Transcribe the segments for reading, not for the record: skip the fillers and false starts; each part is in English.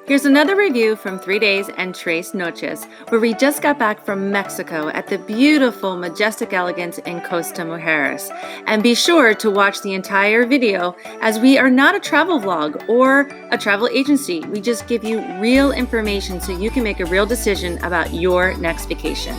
Here's another review from 3 Days and Tres Noches, where we just got back from Mexico at the beautiful Majestic Elegance in Costa Mujeres. And be sure to watch the entire video, as we are not a travel vlog or a travel agency. We just give you real information so you can make a real decision about your next vacation.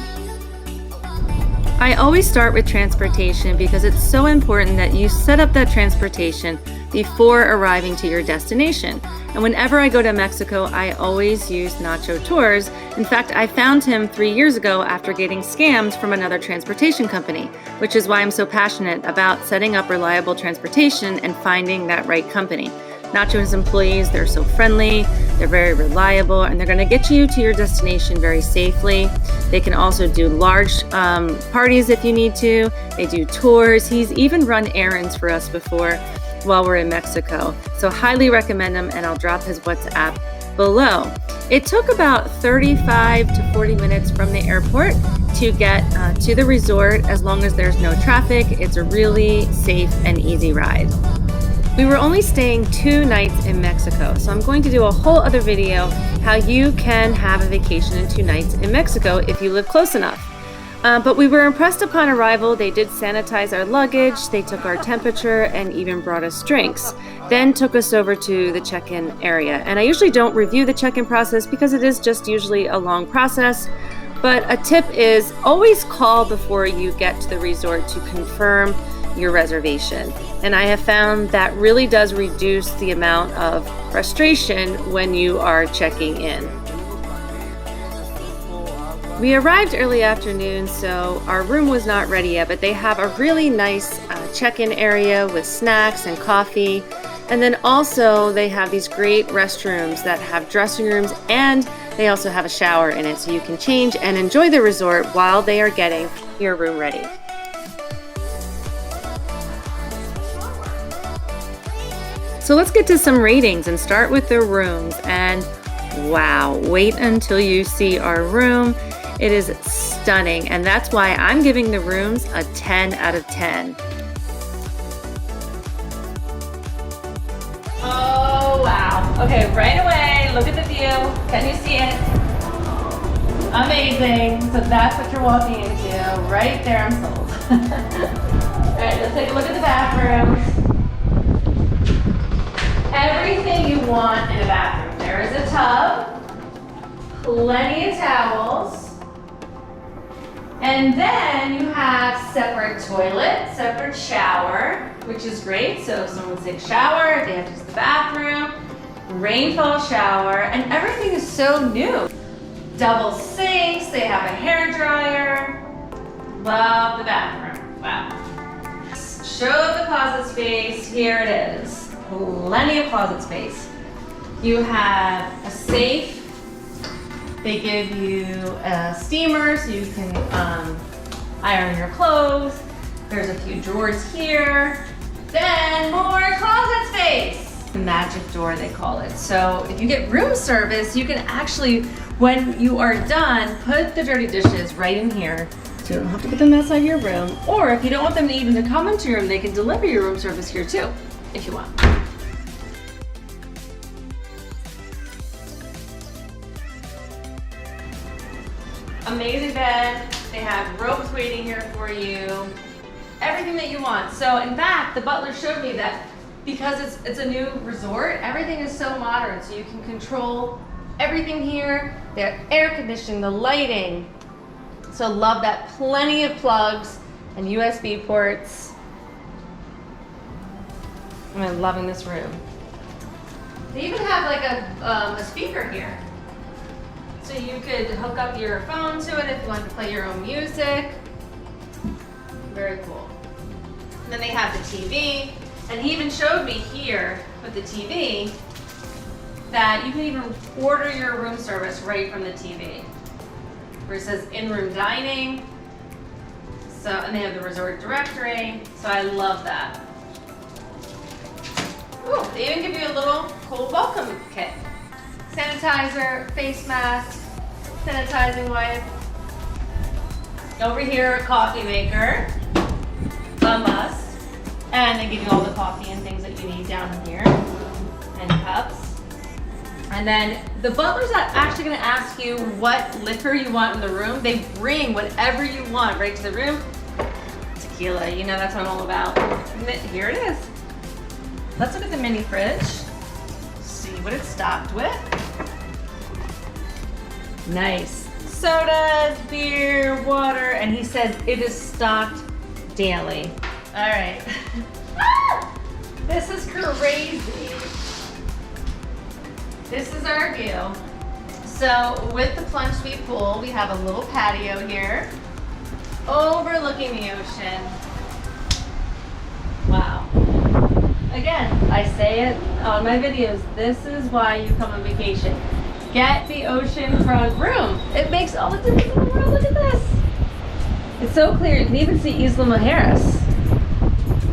I always start with transportation because it's so important that you set up that transportation before arriving to your destination. And whenever I go to Mexico, I always use Nacho Tours. In fact, I found him 3 years ago after getting scammed from another transportation company, which is why I'm so passionate about setting up reliable transportation and finding that right company. Nacho and his employees, they're so friendly, they're very reliable, and they're going to get you to your destination very safely. They can also do large parties if you need to. They do tours. He's even run errands for us before while we're in Mexico. So highly recommend him, and I'll drop his WhatsApp below. It took about 35 to 40 minutes from the airport to get to the resort. As long as there's no traffic, it's a really safe and easy ride. We were only staying 2 nights in Mexico, so I'm going to do a whole other video how you can have a vacation in 2 nights in Mexico if you live close enough. But we were impressed upon arrival. They did sanitize our luggage, they took our temperature, and even brought us drinks. Then took us over to the check-in area. And I usually don't review the check-in process because it is just usually a long process. But a tip is always call before you get to the resort to confirm your reservation. And I have found that really does reduce the amount of frustration when you are checking in. We arrived early afternoon, so our room was not ready yet, but they have a really nice check-in area with snacks and coffee. And then also they have these great restrooms that have dressing rooms, and they also have a shower in it, so you can change and enjoy the resort while they are getting your room ready. So let's get to some ratings and start with the rooms. And wow, wait until you see our room. It is stunning, and that's why I'm giving the rooms a 10 out of 10. Oh wow. Okay, right away, look at the view. Can you see it? Amazing. So that's what you're walking into. Right there, I'm sold. All right, let's take a look at the bathrooms. Everything you want in a bathroom. There is a tub, plenty of towels, and then you have separate toilet, separate shower, which is great. So if someone takes a shower, they have to use the bathroom, rainfall shower, and everything is so new. Double sinks, they have a hair dryer. Love the bathroom. Wow. Show the closet space. Here it is. Plenty of closet space. You have a safe. They give you a steamer so you can iron your clothes. There's a few drawers here. Then more closet space. The magic door, they call it. So if you get room service, you can actually, when you are done, put the dirty dishes right in here. So you don't have to get them outside your room. Or if you don't want them even to come into your room, they can deliver your room service here too, if you want. Amazing bed. They have ropes waiting here for you. Everything that you want. So in fact, the butler showed me that because it's a new resort, everything is so modern. So you can control everything here. They have air conditioning, the lighting. So love that. Plenty of plugs and USB ports. I'm loving this room. They even have like a speaker here. So you could hook up your phone to it if you want to play your own music. Very cool. And then they have the TV. And he even showed me here with the TV that you can even order your room service right from the TV. Where it says in-room dining. So, and they have the resort directory. So I love that. Ooh, they even give you a little cool welcome kit. Sanitizer, face mask, sanitizing wipe. Over here, a coffee maker, a must, and they give you all the coffee and things that you need down here, and cups. And then the butler's not actually gonna ask you what liquor you want in the room. They bring whatever you want right to the room. Tequila, you know that's what I'm all about. Here it is. Let's look at the mini fridge. See what it's stocked with. Nice. Sodas, beer, water, and he says it is stocked daily. All right. This is crazy. This is our view. So with the plunge suite pool, we have a little patio here overlooking the ocean. Wow. Again, I say it on my videos, this is why you come on vacation. Get the oceanfront room. It makes all the difference in the world. Look at this. It's so clear. You can even see Isla Mujeres,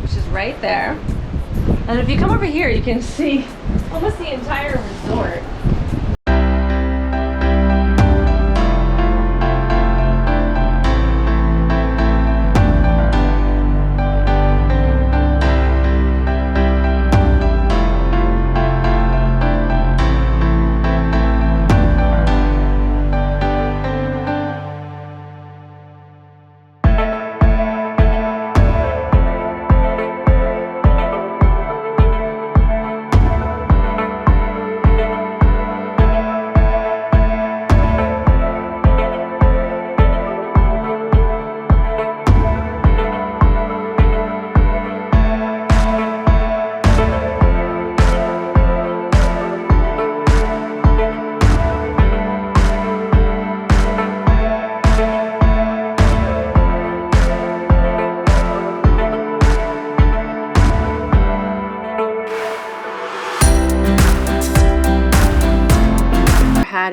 which is right there. And if you come over here, you can see almost the entire resort.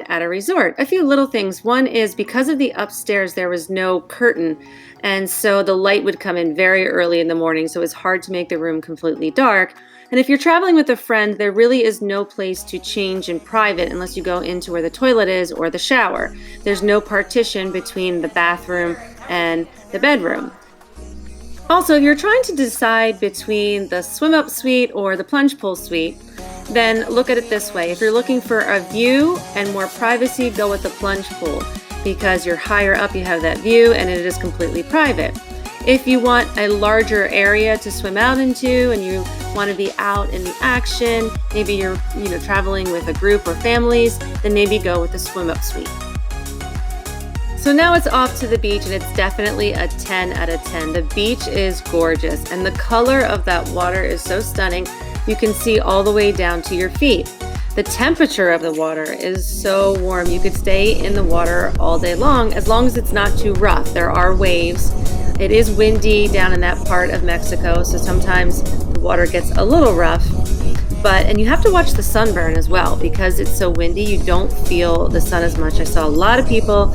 At a resort. A few little things. One is because of the upstairs, there was no curtain, and so the light would come in very early in the morning, so it's hard to make the room completely dark. And if you're traveling with a friend, there really is no place to change in private unless you go into where the toilet is or the shower. There's no partition between the bathroom and the bedroom. Also, if you're trying to decide between the swim up suite or the plunge pool suite, then look at it this way. If you're looking for a view and more privacy, go with the plunge pool because you're higher up, you have that view and it is completely private. If you want a larger area to swim out into and you want to be out in the action, maybe you're traveling with a group or families, then maybe go with the swim up suite. So now it's off to the beach and it's definitely a 10 out of 10. The beach is gorgeous and the color of that water is so stunning. You can see all the way down to your feet. The temperature of the water is so warm. You could stay in the water all day long as it's not too rough. There are waves. It is windy down in that part of Mexico, so sometimes the water gets a little rough. And you have to watch the sunburn as well because it's so windy, you don't feel the sun as much. I saw a lot of people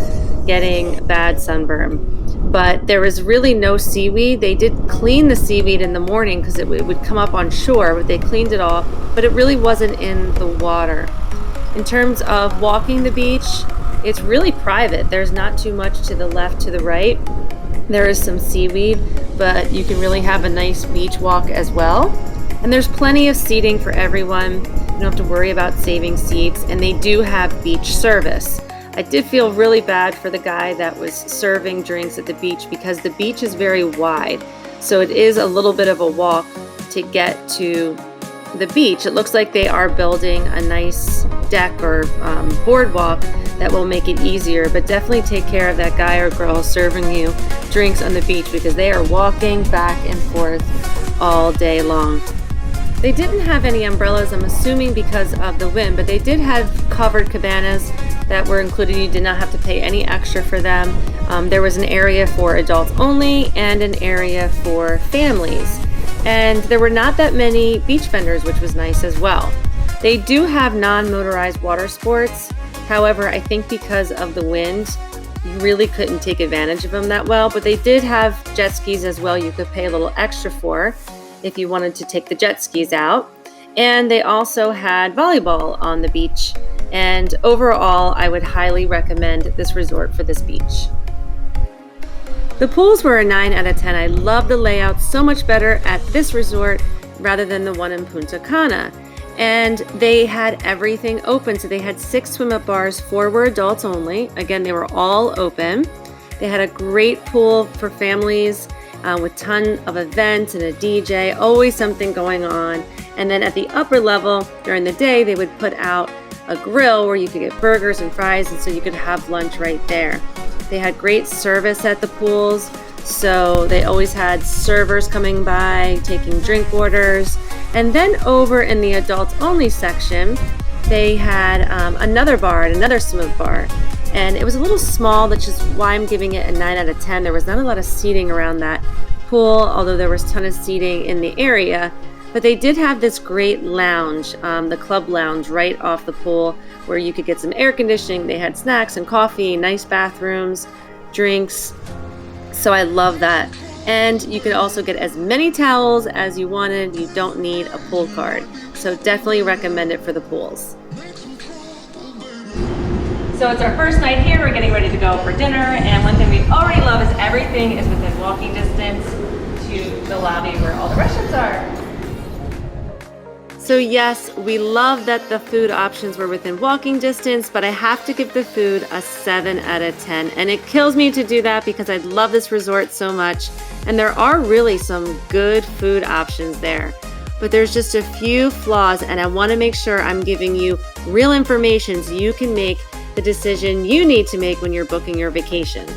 getting bad sunburn. But there was really no seaweed. They did clean the seaweed in the morning because it would come up on shore, but they cleaned it all, but it really wasn't in the water. In terms of walking the beach, it's really private. There's not too much to the left, to the right. There is some seaweed, but you can really have a nice beach walk as well. And there's plenty of seating for everyone. You don't have to worry about saving seats, and they do have beach service. I did feel really bad for the guy that was serving drinks at the beach because the beach is very wide. So it is a little bit of a walk to get to the beach. It looks like they are building a nice deck or boardwalk that will make it easier, but definitely take care of that guy or girl serving you drinks on the beach because they are walking back and forth all day long. They didn't have any umbrellas, I'm assuming because of the wind, but they did have covered cabanas that were included. You did not have to pay any extra for them. There was an area for adults only and an area for families. And there were not that many beach vendors, which was nice as well. They do have non-motorized water sports. However, I think because of the wind, you really couldn't take advantage of them that well. But they did have jet skis as well. You could pay a little extra for if you wanted to take the jet skis out. And they also had volleyball on the beach. And overall, I would highly recommend this resort for this beach. The pools were a 9 out of 10. I love the layout so much better at this resort rather than the one in Punta Cana. And they had everything open. So they had 6 swim-up bars, 4 were adults only. Again, they were all open. They had a great pool for families with ton of events and a DJ, always something going on. And then at the upper level during the day, they would put out a grill where you could get burgers and fries, and so you could have lunch right there. They had great service at the pools, so they always had servers coming by, taking drink orders. And then over in the adults only section, they had another bar and another swim bar. And it was a little small, that's just why I'm giving it a 9 out of 10. There was not a lot of seating around that pool, although there was a ton of seating in the area. But they did have this great lounge, the club lounge right off the pool, where you could get some air conditioning. They had snacks and coffee, nice bathrooms, drinks. So I love that. And you could also get as many towels as you wanted. You don't need a pool card. So definitely recommend it for the pools. So it's our first night here. We're getting ready to go for dinner. And one thing we already love is everything is within walking distance to the lobby where all the restaurants are. So yes, we love that the food options were within walking distance, but I have to give the food a 7 out of 10. And it kills me to do that because I love this resort so much. And there are really some good food options there. But there's just a few flaws, and I want to make sure I'm giving you real information so you can make the decision you need to make when you're booking your vacation.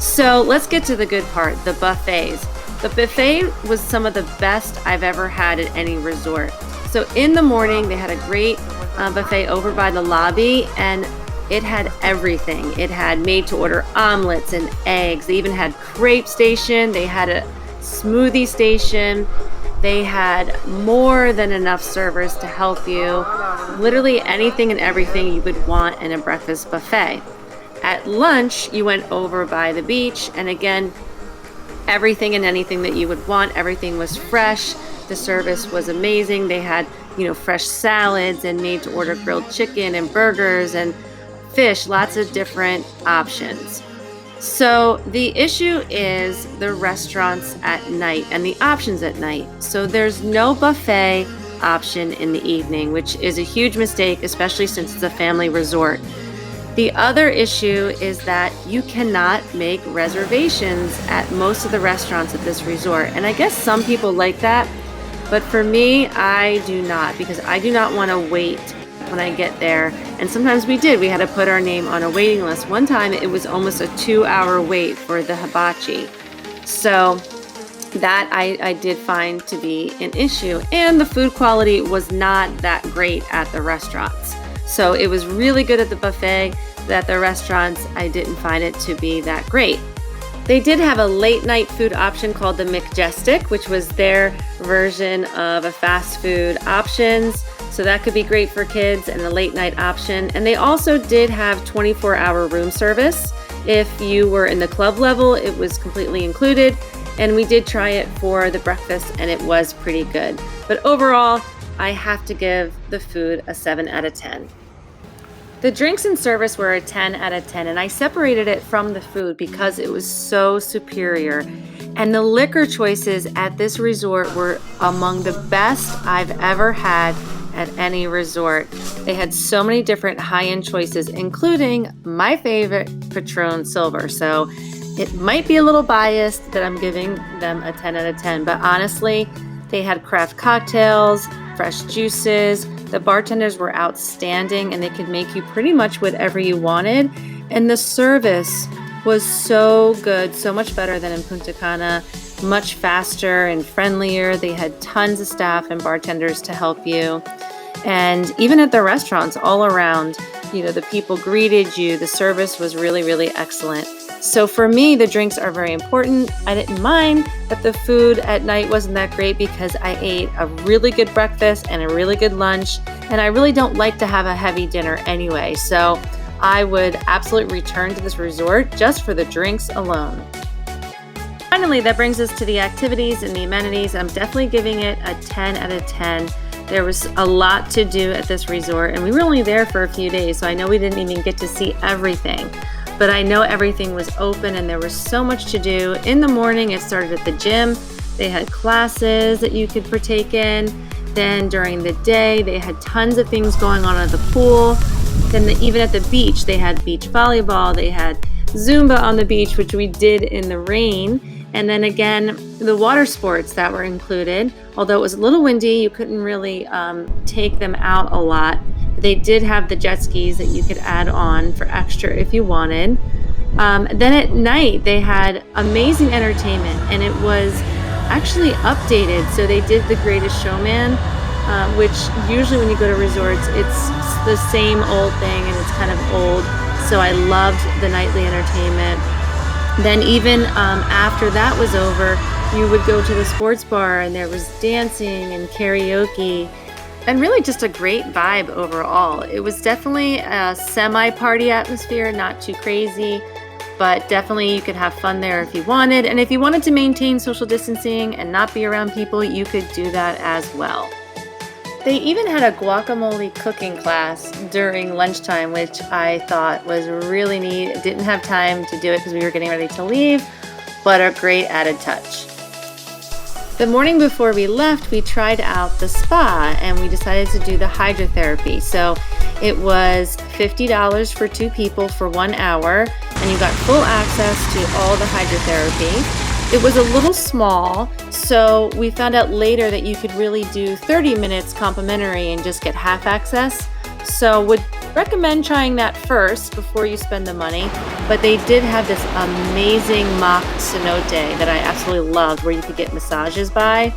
So let's get to the good part, the buffets. The buffet was some of the best I've ever had at any resort. So in the morning, they had a great buffet over by the lobby, and it had everything. It had made-to-order omelets and eggs. They even had crepe station. They had a smoothie station. They had more than enough servers to help you. Literally anything and everything you would want in a breakfast buffet. At lunch, you went over by the beach, and again, everything and anything that you would want. Everything was fresh. The service was amazing. They had, fresh salads and made to order grilled chicken and burgers and fish, lots of different options. So the issue is the restaurants at night and the options at night. So there's no buffet option in the evening, which is a huge mistake, especially since it's a family resort. The other issue is that you cannot make reservations at most of the restaurants at this resort. And I guess some people like that, but for me, I do not, because I do not want to wait when I get there. And sometimes we had to put our name on a waiting list. One time it was almost a 2-hour wait for the hibachi. So that I did find to be an issue. And the food quality was not that great at the restaurants. So it was really good at the buffet, but at the restaurants, I didn't find it to be that great. They did have a late night food option called the Majestic, which was their version of a fast food options. So that could be great for kids and a late night option. And they also did have 24-hour room service. If you were in the club level, it was completely included. And we did try it for the breakfast, and it was pretty good. But overall, I have to give the food a 7 out of 10. The drinks and service were a 10 out of 10, and I separated it from the food because it was so superior. And the liquor choices at this resort were among the best I've ever had at any resort. They had so many different high-end choices, including my favorite, Patron Silver. So it might be a little biased that I'm giving them a 10 out of 10, but honestly, they had craft cocktails, fresh juices. The bartenders were outstanding, and they could make you pretty much whatever you wanted. And the service was so good, so much better than in Punta Cana, much faster and friendlier. They had tons of staff and bartenders to help you. And even at the restaurants all around, the people greeted you. The service was really, really excellent. So for me, the drinks are very important. I didn't mind that the food at night wasn't that great because I ate a really good breakfast and a really good lunch, and I really don't like to have a heavy dinner anyway. So I would absolutely return to this resort just for the drinks alone. Finally, that brings us to the activities and the amenities. I'm definitely giving it a 10 out of 10. There was a lot to do at this resort, and we were only there for a few days, so I know we didn't even get to see everything. But I know everything was open and there was so much to do. In the morning, it started at the gym. They had classes that you could partake in. Then during the day, they had tons of things going on at the pool. Then even at the beach, they had beach volleyball, they had Zumba on the beach, which we did in the rain. And then again, the water sports that were included. Although it was a little windy, you couldn't really take them out a lot. But they did have the jet skis that you could add on for extra if you wanted. Then at night, they had amazing entertainment, and it was actually updated. So they did The Greatest Showman, which usually when you go to resorts, it's the same old thing and it's kind of old. So I loved the nightly entertainment. Then even after that was over, you would go to the sports bar and there was dancing and karaoke and really just a great vibe overall. It was definitely a semi-party atmosphere, not too crazy, but definitely you could have fun there if you wanted. And if you wanted to maintain social distancing and not be around people, you could do that as well. They even had a guacamole cooking class during lunchtime, which I thought was really neat. Didn't have time to do it because we were getting ready to leave, but a great added touch. The morning before we left, we tried out the spa and we decided to do the hydrotherapy. So it was $50 for 2 people for 1 hour, and you got full access to all the hydrotherapy. It was a little small, so we found out later that you could really do 30 minutes complimentary and just get half access. So would recommend trying that first before you spend the money. But they did have this amazing mock cenote that I absolutely loved, where you could get massages by.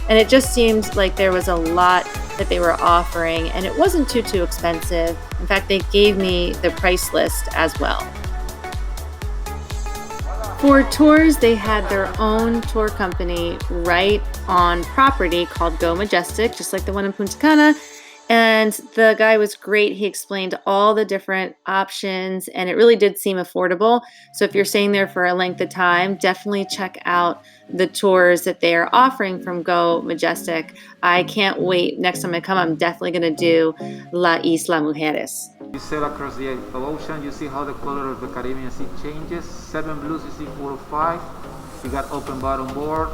And it just seemed like there was a lot that they were offering, and it wasn't too expensive. In fact, they gave me the price list as well. For tours, they had their own tour company right on property called Go Majestic, just like the one in Punta Cana. And the guy was great. He explained all the different options, and it really did seem affordable. So if you're staying there for a length of time, definitely check out the tours that they are offering from Go Majestic. I can't wait. Next time I come, I'm definitely going to do La Isla Mujeres. You sail across the ocean, you see how the color of the Caribbean Sea changes. 7 blues, you see 4 or 5. You got open bar on board,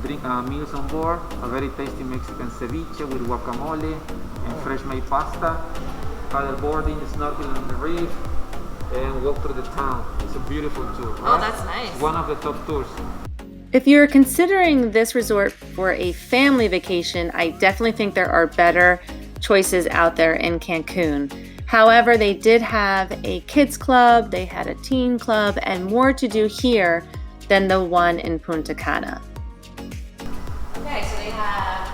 drink meals on board, a very tasty Mexican ceviche with guacamole and fresh made pasta. Paddle boarding, snorkeling on the reef, and walk through the town. It's a beautiful tour. Right? Oh, that's nice. It's one of the top tours. If you're considering this resort for a family vacation, I definitely think there are better choices out there in Cancun. However, they did have a kids club, they had a teen club, and more to do here than the one in Punta Cana. Okay, so they have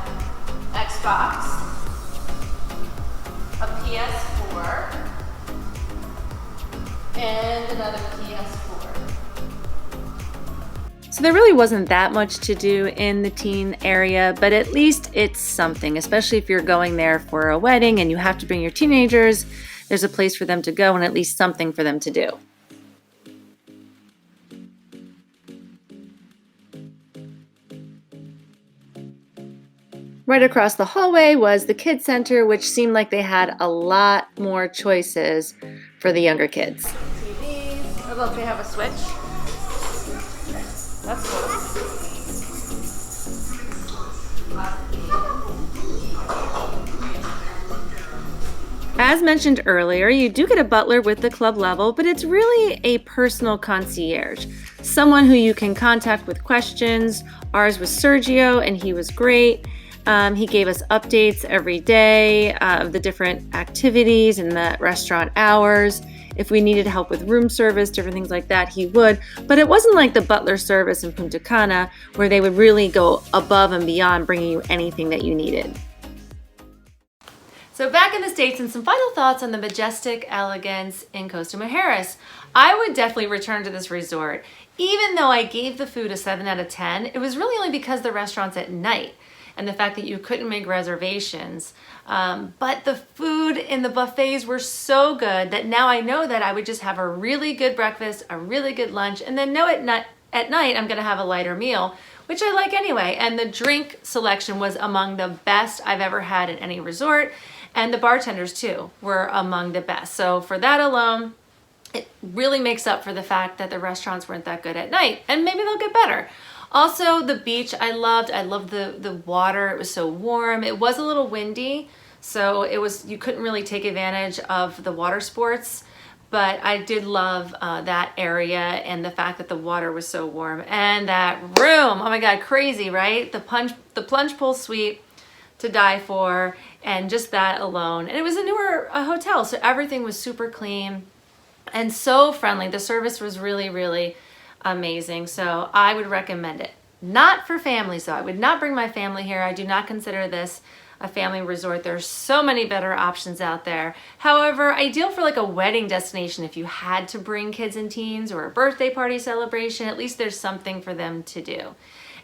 Xbox, a PS4, and another PS4. So there really wasn't that much to do in the teen area, but at least it's something, especially if you're going there for a wedding and you have to bring your teenagers. There's a place for them to go and at least something for them to do. Right across the hallway was the kids center, which seemed like they had a lot more choices for the younger kids. TVs. Oh, look, they have a Switch. That's cool. As mentioned earlier, you do get a butler with the club level, but it's really a personal concierge, someone who you can contact with questions. Ours was Sergio, and he was great. He gave us updates every day of the different activities and the restaurant hours. If we needed help with room service, different things like that, he would. But it wasn't like the butler service in Punta Cana, where they would really go above and beyond bringing you anything that you needed. So back in the States, and some final thoughts on the Majestic Elegance in Costa Mujeres. I would definitely return to this resort. Even though I gave the food a 7 out of 10, it was really only because the restaurant's at night and the fact that you couldn't make reservations. But the food in the buffets were so good that now I know that I would just have a really good breakfast, a really good lunch, and then at night I'm gonna have a lighter meal, which I like anyway. And the drink selection was among the best I've ever had at any resort. And the bartenders too were among the best. So for that alone, it really makes up for the fact that the restaurants weren't that good at night, and maybe they'll get better. Also, the beach I loved. I loved the water. It was so warm. It was a little windy, so you couldn't really take advantage of the water sports. But I did love that area and the fact that the water was so warm. And that room, oh my God, crazy, right? The plunge pool suite to die for, and just that alone. And it was a newer hotel, so everything was super clean and so friendly. The service was really, really amazing. So I would recommend it. Not for families though. I would not bring my family here. I do not consider this a family resort. There's so many better options out there. However, ideal for like a wedding destination if you had to bring kids and teens, or a birthday party celebration. At least there's something for them to do.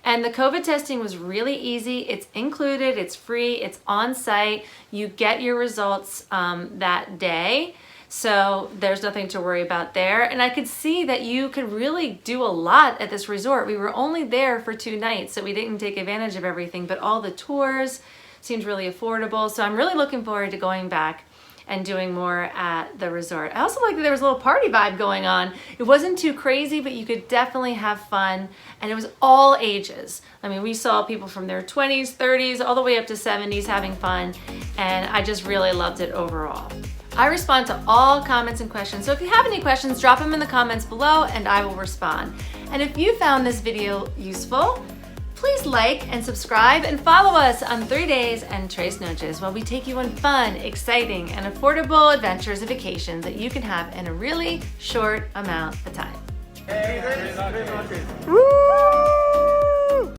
And the COVID testing was really easy. It's included, it's free, it's on site. You get your results that day. So there's nothing to worry about there. And I could see that you could really do a lot at this resort. We were only there for 2 nights, so we didn't take advantage of everything, but all the tours seemed really affordable. So I'm really looking forward to going back and doing more at the resort. I also like that there was a little party vibe going on. It wasn't too crazy, but you could definitely have fun, and it was all ages. I mean, we saw people from their 20s, 30s, all the way up to 70s having fun, and I just really loved it overall. I respond to all comments and questions, so if you have any questions, drop them in the comments below and I will respond. And if you found this video useful, please like and subscribe and follow us on 3 Days and 3 Noches while we take you on fun, exciting, and affordable adventures and vacations that you can have in a really short amount of time. Hey, 3 noches. Woo!